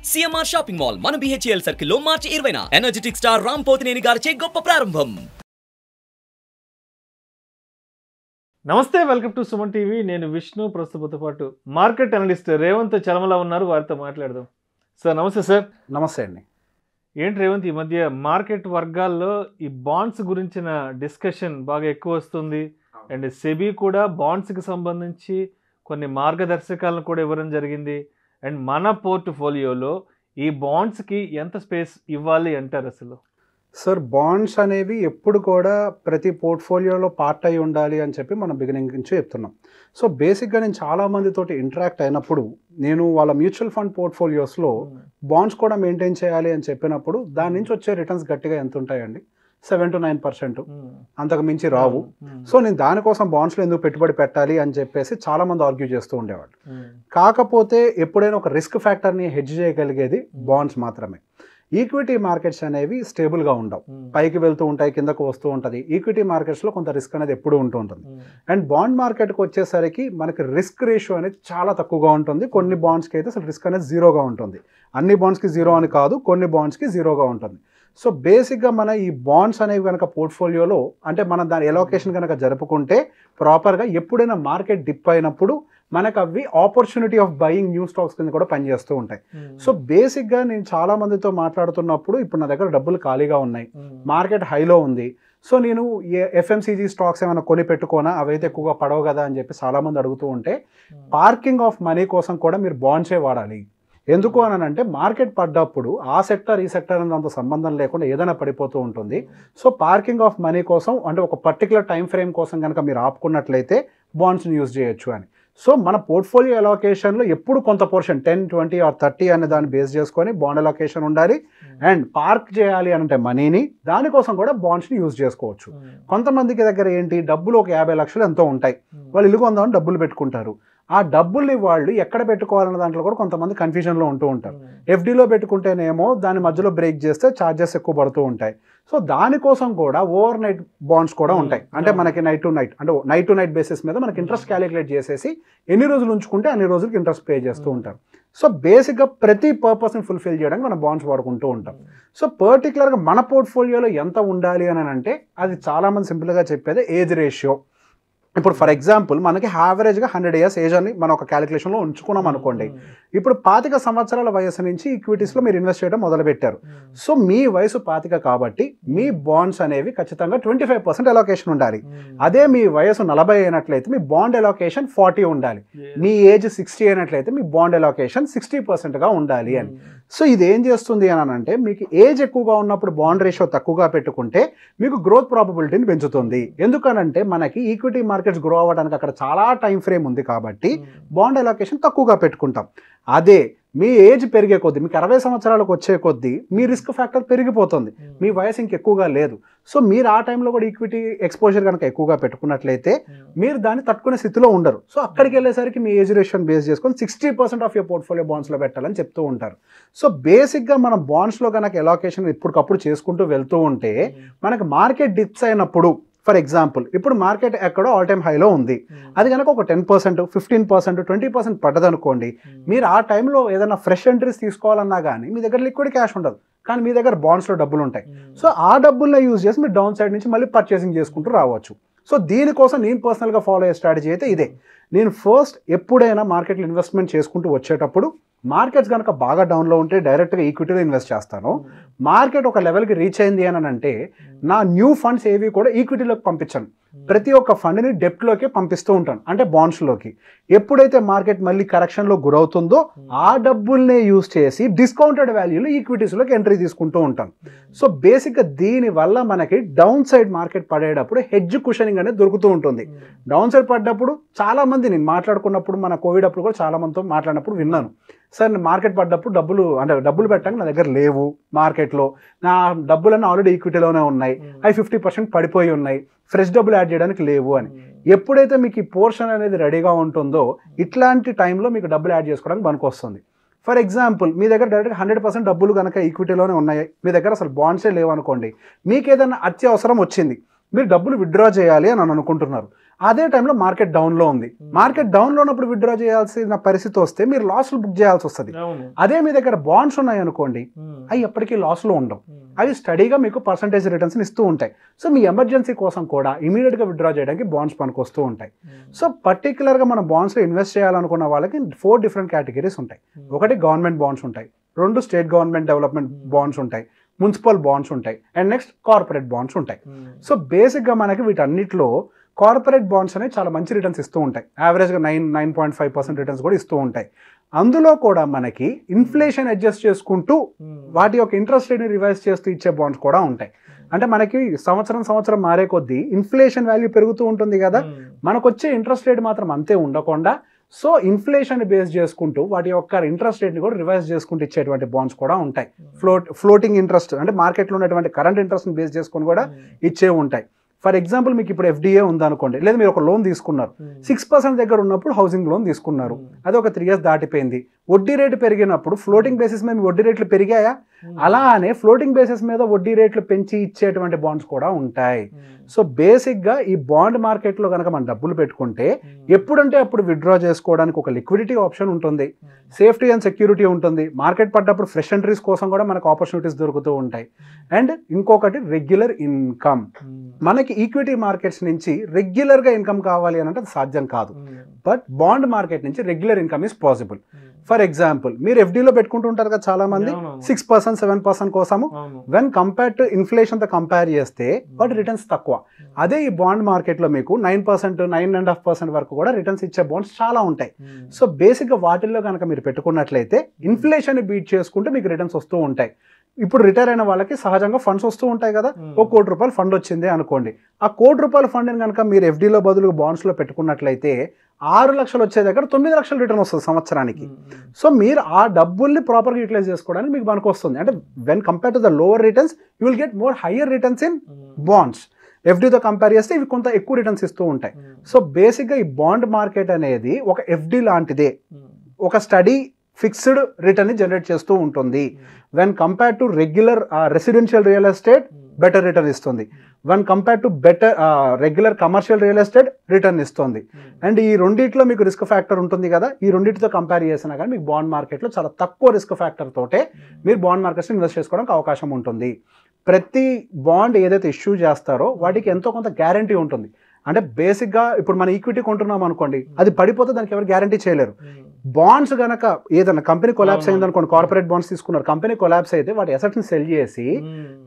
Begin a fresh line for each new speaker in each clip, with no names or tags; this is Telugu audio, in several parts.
సిఎంఆర్ షాపింగ్ మాల్ మన బిహెచ్ఎల్ సర్కిల్ లో మార్చి 20న ఎనర్జెటిక్ స్టార్ రామ్ పోతినేని గారిచే గొప్ప ప్రారంభం.
నమస్తే, వెల్కమ్ టు సుమన్ టీవీ. నేను విష్ణు. ప్రస్తుతంతో పాటు మార్కెట్ అనలిస్ట్ రేవంత్ చలమల ఉన్నారు, వారితో మాట్లాడదాం. సార్ నమస్తే. సార్
నమస్తే అండి.
ఏంటి రేవంత్, ఈ మధ్య మార్కెట్ వర్గాల్లో ఈ బాండ్స్ గురించిన డిస్కషన్ బాగా ఎక్కువ వస్తుంది. అండ్ సెబీ కూడా బాండ్స్కి సంబంధించి కొన్ని మార్గదర్శకాలను కూడా ఇవ్వడం జరిగింది. అండ్ మన పోర్ట్ఫోలియోలో ఈ బాండ్స్కి ఎంత స్పేస్ ఇవ్వాలి అంటారు అసలు?
సార్, బాండ్స్ అనేవి ఎప్పుడు కూడా ప్రతి పోర్ట్ఫోలియోలో పార్ట్ అయి ఉండాలి అని చెప్పి మనం బిగినింగ్ నుంచి చెప్తున్నాం. సో బేసిక్గా నేను చాలామందితోటి ఇంటరాక్ట్ అయినప్పుడు నేను వాళ్ళ మ్యూచువల్ ఫండ్ పోర్ట్ఫోలియోస్లో బాండ్స్ కూడా మెయింటైన్ చేయాలి అని చెప్పినప్పుడు దాని నుంచి వచ్చే రిటర్న్స్ గట్టిగా ఎంత ఉంటాయండి? 7 to 9%, అంతకు మించి రావు. సో నేను దానికోసం బాండ్స్లో ఎందుకు పెట్టుబడి పెట్టాలి అని చెప్పేసి చాలామంది ఆర్గ్యూ చేస్తూ ఉండేవాళ్ళు. కాకపోతే ఎప్పుడైనా ఒక రిస్క్ ఫ్యాక్టర్ని హెడ్జ్ చేయగలిగేది బాండ్స్ మాత్రమే. ఈక్విటీ మార్కెట్స్ అనేవి స్టేబుల్గా ఉండవు, పైకి వెళ్తూ ఉంటాయి, కిందకు వస్తూ ఉంటుంది. ఈక్విటీ మార్కెట్స్లో కొంత రిస్క్ అనేది ఎప్పుడూ ఉంటూ ఉంటుంది. అండ్ బాండ్ మార్కెట్కి వచ్చేసరికి మనకి రిస్క్ రేషియో అనేది చాలా తక్కువగా ఉంటుంది. కొన్ని బాండ్స్కి అయితే అసలు రిస్క్ అనేది జీరోగా ఉంటుంది. అన్ని బాండ్స్కి జీరో అని కాదు, కొన్ని బాండ్స్కి జీరోగా ఉంటుంది. సో బేసిక్గా మన ఈ బాండ్స్ అనేవి కనుక పోర్ట్ఫోలియోలో అంటే మనం దాని ఎలోకేషన్ కనుక జరుపుకుంటే ప్రాపర్గా ఎప్పుడైనా మార్కెట్ డిప్ అయినప్పుడు మనకు అవి opportunity of buying new stocks కింద కూడా పనిచేస్తూ ఉంటాయి. సో బేసిక్గా నేను చాలా మందితో మాట్లాడుతున్నప్పుడు ఇప్పుడు నా దగ్గర డబ్బులు ఖాళీగా ఉన్నాయి, మార్కెట్ హైలో ఉంది, సో నేను ఎఫ్ఎంసీజీ స్టాక్స్ ఏమైనా కొని పెట్టుకోనా, అవైతే ఎక్కువగా పడవు కదా అని చెప్పి చాలామంది అడుగుతూ ఉంటే పార్కింగ్ ఆఫ్ మనీ కోసం కూడా మీరు బాండ్సే వాడాలి. ఎందుకు అని అంటే మార్కెట్ పడ్డప్పుడు ఆ సెక్టర్ ఈ సెక్టర్ అనేది అంత సంబంధం లేకుండా ఏదైనా పడిపోతూ ఉంటుంది. సో పార్కింగ్ ఆఫ్ మనీ కోసం అంటే ఒక పర్టికులర్ టైం ఫ్రేమ్ కోసం కనుక మీరు ఆపుకున్నట్లయితే బాండ్స్ని యూజ్ చేయొచ్చు అని. సో మన పోర్ట్ఫోలియో అలోకేషన్లో ఎప్పుడు కొంత పోర్షన్ 10, 20 or 30 అనే దాన్ని బేస్ చేసుకొని బాండ్ అలోకేషన్ ఉండాలి. అండ్ పార్క్ చేయాలి అంటే మనీని, దానికోసం కూడా బాండ్స్ని యూజ్ చేసుకోవచ్చు. కొంతమందికి దగ్గర ఏంటి, డబ్బులు ఒక 50 లక్షలు ఎంతో ఉంటాయి, వాళ్ళు ఇల్లు కొందామని డబ్బులు పెట్టుకుంటారు. ఆ డబ్బుల్ని వాళ్ళు ఎక్కడ పెట్టుకోవాలన్న దాంట్లో కూడా కొంతమంది కన్ఫ్యూజన్లో ఉంటూ ఉంటారు. ఎఫ్డీలో పెట్టుకుంటేనేమో దాని మధ్యలో బ్రేక్ చేస్తే ఛార్జెస్ ఎక్కువ పడుతూ ఉంటాయి. సో దానికోసం కూడా ఓవర్ నైట్ బాండ్స్ కూడా ఉంటాయి. అంటే మనకి నైట్ టు నైట్ బేసిస్ మీద మనకి ఇంట్రెస్ట్ క్యాలిక్యులేట్ చేసేసి ఎన్ని రోజులు ఉంచుకుంటే అన్ని రోజులకి ఇంట్రెస్ట్ పే చేస్తూ ఉంటారు. సో బేసిక్గా ప్రతి పర్పస్ని ఫుల్ఫిల్ చేయడానికి మనం బాండ్స్ వాడుకుంటూ ఉంటాం. సో పర్టికులర్గా మన పోర్ట్ఫోలియోలో ఎంత ఉండాలి అని అంటే అది చాలామంది సింపుల్గా చెప్పేది ఏజ్ రేషియో. ఇప్పుడు ఫర్ ఎగ్జాంపుల్ మనకి యావరేజ్గా 100 years ఏజ్ అని మనం ఒక క్యాలిక్యులేషన్లో ఉంచుకున్నాం అనుకోండి. ఇప్పుడు 25 సంవత్సరాల వయసు నుంచి ఈక్విటీస్లో మీరు ఇన్వెస్ట్ చేయడం మొదలుపెట్టారు. సో మీ వయసు 25 కాబట్టి మీ బాండ్స్ అనేవి ఖచ్చితంగా 25% అలోకేషన్ ఉండాలి. అదే మీ వయసు 40 అయినట్లయితే మీ బాండ్ అలోకేషన్ 40 ఉండాలి. మీ ఏజ్ 60 అయినట్లయితే మీ బాండ్ అలోకేషన్ 60%గా ఉండాలి అని. సో ఇది ఏం చేస్తుంది అని అంటే మీకు ఏజ్ ఎక్కువగా ఉన్నప్పుడు బాండ్ రేషియో తక్కువగా పెట్టుకుంటే మీకు గ్రోత్ ప్రాబబిలిటీని పెంచుతుంది. ఎందుకనంటే మనకి ఈక్విటీ మార్కెట్స్ గ్రో అవ్వడానికి అక్కడ చాలా టైం ఫ్రేమ్ ఉంది కాబట్టి బాండ్ అలోకేషన్ తక్కువగా పెట్టుకుంటాం. అదే మీ ఏజ్ పెరిగే కొద్దీ, మీకు 60 సంవత్సరాలకు వచ్చే కొద్దీ మీ రిస్క్ ఫ్యాక్టర్ పెరిగిపోతుంది, మీ వయసు ఇంకెక్కువగా లేదు. సో మీరు ఆ టైంలో కూడా ఈక్విటీ ఎక్స్పోజర్ కనుక ఎక్కువగా పెట్టుకున్నట్లయితే మీరు దాన్ని తట్టుకునే స్థితిలో ఉండరు. సో అక్కడికి వెళ్ళేసరికి మీ ఏజ్ రేషియోని బేస్ చేసుకొని 60% ఆఫ్ యువర్ పోర్ట్ఫోలియో బాండ్స్లో పెట్టాలని చెప్తూ ఉంటారు. సో బేసిక్గా మనం బాండ్స్లో కనుక ఎలోకేషన్ ఇప్పటికప్పుడు చేసుకుంటూ వెళ్తూ ఉంటే మనకి మార్కెట్ డిప్స్ అయినప్పుడు, ఫర్ ఎగ్జాంపుల్ ఇప్పుడు మార్కెట్ ఎక్కడో ఆల్ టైమ్ హైలో ఉంది, అది కనుక ఒక 10%, 15%, 20% పడ్డదనుకోండి, మీరు ఆ టైంలో ఏదైనా ఫ్రెష్ ఎంట్రీస్ తీసుకోవాలన్నా కానీ మీ దగ్గర లిక్విడ్ క్యాష్ ఉండదు, కానీ మీ దగ్గర బాండ్స్లో డబ్బులు ఉంటాయి. సో ఆ డబ్బుల్ని యూజ్ చేసి మీరు డౌన్ సైడ్ నుంచి మళ్ళీ పర్చేసింగ్ చేసుకుంటూ రావచ్చు. సో దీనికోసం నేను పర్సనల్గా ఫాలో అయ్యే స్ట్రాటజీ అయితే ఇదే. నేను ఫస్ట్ ఎప్పుడైనా మార్కెట్లో ఇన్వెస్ట్మెంట్ చేసుకుంటూ వచ్చేటప్పుడు మార్కెట్స్ కనుక బాగా డౌన్లో ఉంటే డైరెక్ట్గా ఈక్విటీలో ఇన్వెస్ట్ చేస్తాను. మార్కెట్ ఒక లెవెల్కి రీచ్ అయింది అని అంటే నా న్యూ ఫండ్స్ ఏవి కూడా ఈక్విటీలోకి పంపించాను, ప్రతి ఒక్క ఫండ్ని డెప్ట్లోకి పంపిస్తూ ఉంటాను, అంటే బాండ్స్లోకి. ఎప్పుడైతే మార్కెట్ మళ్ళీ కరెక్షన్లో గురవుతుందో ఆ డబ్బుల్నే యూజ్ చేసి డిస్కౌంటెడ్ వాల్యూలో ఈక్విటీస్లోకి ఎంట్రీ తీసుకుంటూ ఉంటాను. సో బేసిక్గా దీనివల్ల మనకి డౌన్ సైడ్ మార్కెట్ పడేటప్పుడు హెడ్జ్ కుషనింగ్ అనేది దొరుకుతూ ఉంటుంది. డౌన్ సైడ్ పడ్డప్పుడు చాలామంది నేను మాట్లాడుకున్నప్పుడు మన కోవిడ్ అప్పుడు కూడా చాలామందితో మాట్లాడినప్పుడు విన్నాను, సార్ మార్కెట్ పడ్డప్పుడు డబ్బులు పెట్టడానికి నా దగ్గర లేవు, మార్కెట్లో నా డబ్బులన్నీ ఆల్రెడీ ఈక్విటీలోనే ఉన్నాయి, అవి 50% పడిపోయి ఉన్నాయి, ఫ్రెష్ డబ్బులు యాడ్ చేయడానికి లేవు అని. ఎప్పుడైతే మీకు ఈ పోర్షన్ అనేది రెడీగా ఉంటుందో ఇట్లాంటి టైంలో మీకు డబ్బులు యాడ్ చేసుకోవడానికి పనికొస్తుంది. ఫర్ ఎగ్జాంపుల్ మీ దగ్గర డైరెక్ట్గా 100% డబ్బులు కనుక ఈక్విటీలోనే ఉన్నాయి, మీ దగ్గర అసలు బాండ్సే లేవు అనుకోండి, మీకు ఏదైనా అత్యవసరం వచ్చింది, మీరు డబ్బులు విత్డ్రా చేయాలి అని అనుకుంటున్నారు, అదే టైంలో మార్కెట్ డౌన్లో ఉంది. మార్కెట్ డౌన్లో ఉన్నప్పుడు విత్డ్రా చేయాల్సిన పరిస్థితి వస్తే మీరు లాస్లు బుక్ చేయాల్సి వస్తుంది. అదే మీ దగ్గర బాండ్స్ ఉన్నాయి అనుకోండి, అవి ఎప్పటికీ లాస్లో ఉండవు, అవి స్టడీగా మీకు పర్సంటేజ్ రిటర్న్స్ ఇస్తూ ఉంటాయి. సో మీ ఎమర్జెన్సీ కోసం కూడా ఇమీడియట్గా విత్డ్రా చేయడానికి బాండ్స్ పనికొస్తూ ఉంటాయి. సో పర్టికులర్గా మనం బాండ్స్లో ఇన్వెస్ట్ చేయాలనుకున్న వాళ్ళకి 4 డిఫరెంట్ కేటగిరీస్ ఉంటాయి. ఒకటి గవర్నమెంట్ బాండ్స్ ఉంటాయి, 2 స్టేట్ గవర్నమెంట్ డెవలప్మెంట్ బాండ్స్ ఉంటాయి, మున్సిపల్ బాండ్స్ ఉంటాయి, అండ్ నెక్స్ట్ కార్పొరేట్ బాండ్స్ ఉంటాయి. సో బేసిక్గా మనకి వీటన్నిటిలో కార్పొరేట్ బాండ్స్ అనేవి చాలా మంచి రిటర్న్స్ ఇస్తూ ఉంటాయి. యావరేజ్గా 9.5% రిటర్న్స్ కూడా ఇస్తూ ఉంటాయి. అందులో కూడా మనకి ఇన్ఫ్లేషన్ అడ్జస్ట్ చేసుకుంటూ వాటి యొక్క ఇంట్రెస్ట్ రేట్ని రివైజ్ చేస్తూ ఇచ్చే బాండ్స్ కూడా ఉంటాయి. అంటే మనకి సంవత్సరం మారే కొద్దీ ఇన్ఫ్లేషన్ వాల్యూ పెరుగుతూ ఉంటుంది కదా, మనకు వచ్చే ఇంట్రెస్ట్ రేట్ మాత్రం అంతే ఉండకుండా సో ఇన్ఫ్లేషన్ బేస్ చేసుకుంటూ వాటి యొక్క ఇంట్రెస్ట్ రేట్ని కూడా రివైజ్ చేసుకుంటూ ఇచ్చేటువంటి బాండ్స్ కూడా ఉంటాయి. ఫ్లోటింగ్ ఇంట్రెస్ట్ అంటే మార్కెట్లో ఉన్నటువంటి కరెంట్ ఇంట్రెస్ట్ని బేస్ చేసుకుని కూడా ఇచ్చే ఉంటాయి. ఫర్ ఎగ్జాంపుల్ మీకు ఇప్పుడు FDA ఉందనుకోండి, లేదా మీరు ఒక లోన్ తీసుకున్నారు, 6% దగ్గర ఉన్నప్పుడు హౌసింగ్ లోన్ తీసుకున్నారు, అది ఒక 3 years దాటిపోయింది, వడ్డీ రేటు పెరిగినప్పుడు ఫ్లోటింగ్ బేసిస్ మీద వడ్డీ రేట్లు పెరిగాయా, అలానే ఫ్లోటింగ్ బేసిస్ మీద వడ్డీ రేట్లు పెంచి ఇచ్చేటువంటి బాండ్స్ కూడా ఉంటాయి. సో బేసిక్గా ఈ బాండ్ మార్కెట్లో కనుక మనం డబ్బులు పెట్టుకుంటే ఎప్పుడంటే అప్పుడు విత్డ్రా చేసుకోవడానికి ఒక లిక్విడిటీ ఆప్షన్ ఉంటుంది, సేఫ్టీ అండ్ సెక్యూరిటీ ఉంటుంది, మార్కెట్ పడ్డప్పుడు ఫ్రెష్ ఎంట్రీస్ కోసం కూడా మనకు ఆపర్చునిటీస్ దొరుకుతూ ఉంటాయి. అండ్ ఇంకొకటి రెగ్యులర్ ఇన్కమ్. మనకి ఈక్విటీ మార్కెట్స్ నుంచి రెగ్యులర్గా ఇన్కమ్ కావాలి అని అంటే అది సాధ్యం కాదు, బట్ బాండ్ మార్కెట్ నుంచి regular income is possible. For example మీరు FDలో పెట్టుకుంటుంటారు కదా చాలా మంది 6%, 7% కోసము. వెన్ కంపేర్ టు ఇన్ఫ్లేషన్తో కంపేర్ చేస్తే వాటి రిటర్న్స్ తక్కువ. అదే ఈ బాండ్ మార్కెట్లో మీకు 9%, 9.5% వరకు కూడా రిటర్న్స్ ఇచ్చే బాండ్స్ చాలా ఉంటాయి. సో బేసిక్గా వాటిల్లో కనుక మీరు పెట్టుకున్నట్లయితే ఇన్ఫ్లేషన్ బీట్ చేసుకుంటే మీకు రిటర్న్స్ వస్తూ ఉంటాయి. ఇప్పుడు రిటైర్ అయిన వాళ్ళకి సహజంగా ఫండ్స్ వస్తూ ఉంటాయి కదా, ₹1 కోటి ఫండ్ వచ్చింది అనుకోండి, ఆ ₹1 కోటి ఫండ్ని కనుక మీరు FDలో బదులు బాండ్స్లో పెట్టుకున్నట్లయితే 6 లక్షలు వచ్చే దగ్గర 9 లక్షల రిటర్న్ వస్తుంది సంవత్సరానికి. సో మీరు ఆ డబ్బుల్ని ప్రాపర్గా యూటిలైజ్ చేసుకోవడానికి మీకు మనకు వస్తుంది. అంటే when compare to the lower returns you will get more higher returns in bonds. FDతో కంపేర్ చేస్తే ఇవి కొంత ఎక్కువ రిటర్న్స్ ఇస్తూ ఉంటాయి. సో బేసిక్గా ఈ బాండ్ మార్కెట్ అనేది ఒక FD లాంటిదే, ఒక స్టడీ ఫిక్స్డ్ రిటర్న్ని జనరేట్ చేస్తూ ఉంటుంది. When compare to regular residential real estate better return ఇస్తుంది, when compare to better regular commercial real estate return ఇస్తుంది. అండ్ ఈ రెండిట్లో మీకు రిస్క్ ఫ్యాక్టర్ ఉంటుంది కదా, ఈ రెండింటితో కంపేర్ చేసినా కానీ మీకు బాండ్ మార్కెట్లో చాలా తక్కువ రిస్క్ ఫ్యాక్టర్ తోటే మీరు బాండ్ మార్కెట్స్లో ఇన్వెస్ట్ చేసుకోవడానికి అవకాశం ఉంటుంది. ప్రతి బాండ్ ఏదైతే ఇష్యూ చేస్తారో వాటికి ఎంతో కొంత గ్యారంటీ ఉంటుంది. అంటే బేసిక్గా ఇప్పుడు మన ఈక్విటీ కొంటున్నాం అనుకోండి, అది పడిపోతే దానికి ఎవరు గ్యారంటీ చేయలేరు. బాండ్స్ కనుక ఏదైనా కంపెనీ కొలాప్స్ అయింది అనుకోండి, కార్పొరేట్ బాండ్స్ తీసుకున్నారు, కంపెనీ కొలాప్స్ అయితే వాటి అసెట్స్ని సెల్ చేసి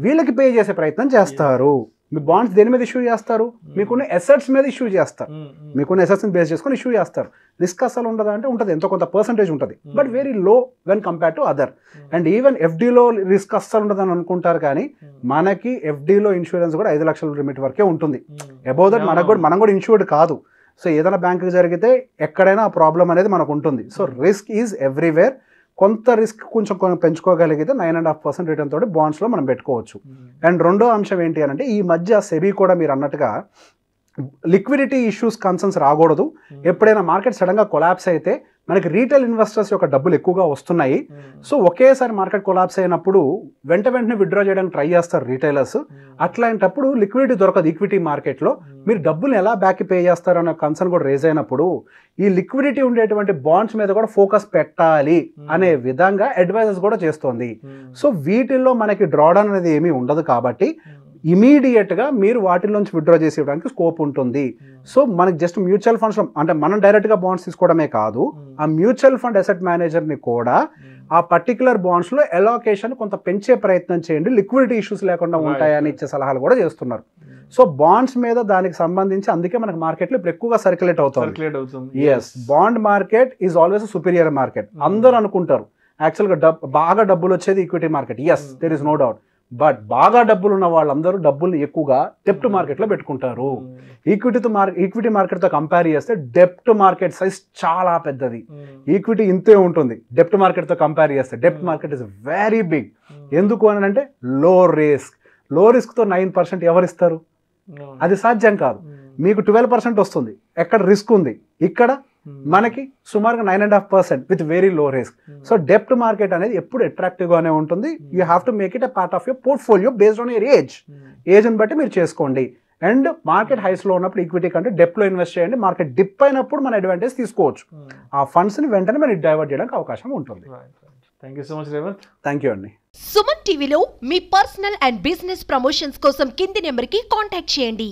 వీళ్ళకి పే చేసే ప్రయత్నం చేస్తారు. మీ బాండ్స్ దేని మీద ఇష్యూ చేస్తారు, మీకున్న అసెట్స్ మీద ఇష్యూ చేస్తారు, మీకున్న అసెట్స్ని బేస్ చేసుకొని ఇష్యూ చేస్తారు. రిస్క్ అసలు ఉండదా అంటే ఉంటుంది, ఎంతో కొంత పర్సంటేజ్ ఉంటుంది, but very low when compare to other. And even FDలో రిస్క్ అస్సలు ఉండదని అనుకుంటారు, కానీ మనకి FDలో ఇన్సూరెన్స్ కూడా 5 లక్షల లిమిట్ వరకే ఉంటుంది. అబౌవ్ దట్ మనం కూడా ఇన్సూర్డ్ కాదు. సో ఏదైనా బ్యాంకుకి జరిగితే ఎక్కడైనా ఆ ప్రాబ్లం అనేది మనకు ఉంటుంది. So risk is everywhere. కొంత రిస్క్ కొంచెం పెంచుకోగలిగితే 9.5% రిటర్న్ తోటి బాండ్స్లో మనం పెట్టుకోవచ్చు. అండ్ రెండో అంశం ఏంటి అని అంటే ఈ మధ్య సెబీ కూడా మీరు అన్నట్టుగా లిక్విడిటీ ఇష్యూస్ కన్సర్న్స్ రాకూడదు. ఎప్పుడైనా మార్కెట్ సడన్గా కొలాప్స్ అయితే మనకి రీటైల్ ఇన్వెస్టర్స్ యొక్క డబ్బులు ఎక్కువగా వస్తున్నాయి. సో ఒకేసారి మార్కెట్ కొలాప్స్ అయినప్పుడు వెంటనే విత్డ్రా చేయడానికి ట్రై చేస్తారు రీటైలర్స్. అట్లాంటప్పుడు లిక్విడిటీ దొరకదు ఈక్విటీ మార్కెట్లో. మీరు డబ్బులు ఎలా బ్యాక్ పే చేస్తారన్న కన్సర్న్ కూడా రేజ్ అయినప్పుడు ఈ లిక్విడిటీ ఉండేటువంటి బాండ్స్ మీద కూడా ఫోకస్ పెట్టాలి అనే విధంగా అడ్వైజర్స్ కూడా చేస్తోంది. సో వీటిల్లో మనకి డ్రాడౌన్ అనేది ఏమీ ఉండదు కాబట్టి ఇమీడియట్గా మీరు వాటిల్లోంచి విత్డ్రా చేసేయడానికి స్కోప్ ఉంటుంది. సో మనకి జస్ట్ మ్యూచువల్ ఫండ్స్లో అంటే మనం డైరెక్ట్గా బాండ్స్ తీసుకోవడమే కాదు, ఆ మ్యూచువల్ ఫండ్ అసెట్ మేనేజర్ని కూడా ఆ పర్టికులర్ బాండ్స్లో అలోకేషన్ కొంత పెంచే ప్రయత్నం చేయండి, లిక్విడిటీ ఇష్యూస్ లేకుండా ఉంటాయని ఇచ్చే సలహాలు కూడా చేస్తున్నారు. సో బాండ్స్ మీద దానికి సంబంధించి అందుకే మనకి మార్కెట్లో ఇప్పుడు ఎక్కువగా సర్క్యులేట్ అవుతుంది. Yes, bond market is always superior market. అందరూ అనుకుంటారు యాక్చువల్గా బాగా డబ్బులు వచ్చేది equity market. Yes, there is no doubt. But బాగా డబ్బులు ఉన్న వాళ్ళందరూ డబ్బుల్ని ఎక్కువగా డెప్ట్ మార్కెట్లో పెట్టుకుంటారు. ఈక్విటీ మార్కెట్తో కంపేర్ చేస్తే డెప్ట్ మార్కెట్ సైజ్ చాలా పెద్దది. ఈక్విటీ ఇంతే ఉంటుంది, డెప్ట్ మార్కెట్తో కంపేర్ చేస్తే డెప్ట్ మార్కెట్ ఇస్ వెరీ బిగ్. ఎందుకు అని అంటే లో రిస్క్తో 9% ఎవరిస్తారు? అది సాధ్యం కాదు. మీకు 12% వస్తుంది, ఎక్కడ రిస్క్ ఉంది, ఇక్కడ మనకి సుమారుగా 9.5% with very low risk. So డెప్ట్ మార్కెట్ అనేది ఎప్పుడు అట్రాక్టివ్గానే ఉంటుంది. You have to make it a part of your portfolio based on your ఏజ్ని బట్టి మీరు చేసుకోండి. అండ్ మార్కెట్ హైస్లో ఉన్నప్పుడు ఈక్విటీ కంటే డెప్లో ఇన్వెస్ట్ చేయండి. మార్కెట్ డిప్ అయినప్పుడు మన అడ్వాంటేజ్ తీసుకోవచ్చు. ఆ ఫండ్స్ని వెంటనే మనం డైవర్ట్ చేయడానికి అవకాశం ఉంటుంది.
Thank you so much Revanth.
Thank you అండి.
సుమన్ టీవీలో మీ పర్సనల్ అండ్ బిజినెస్ ప్రమోషన్స్ కోసం కింది నెంబర్కి కాంటాక్ట్ చేయండి.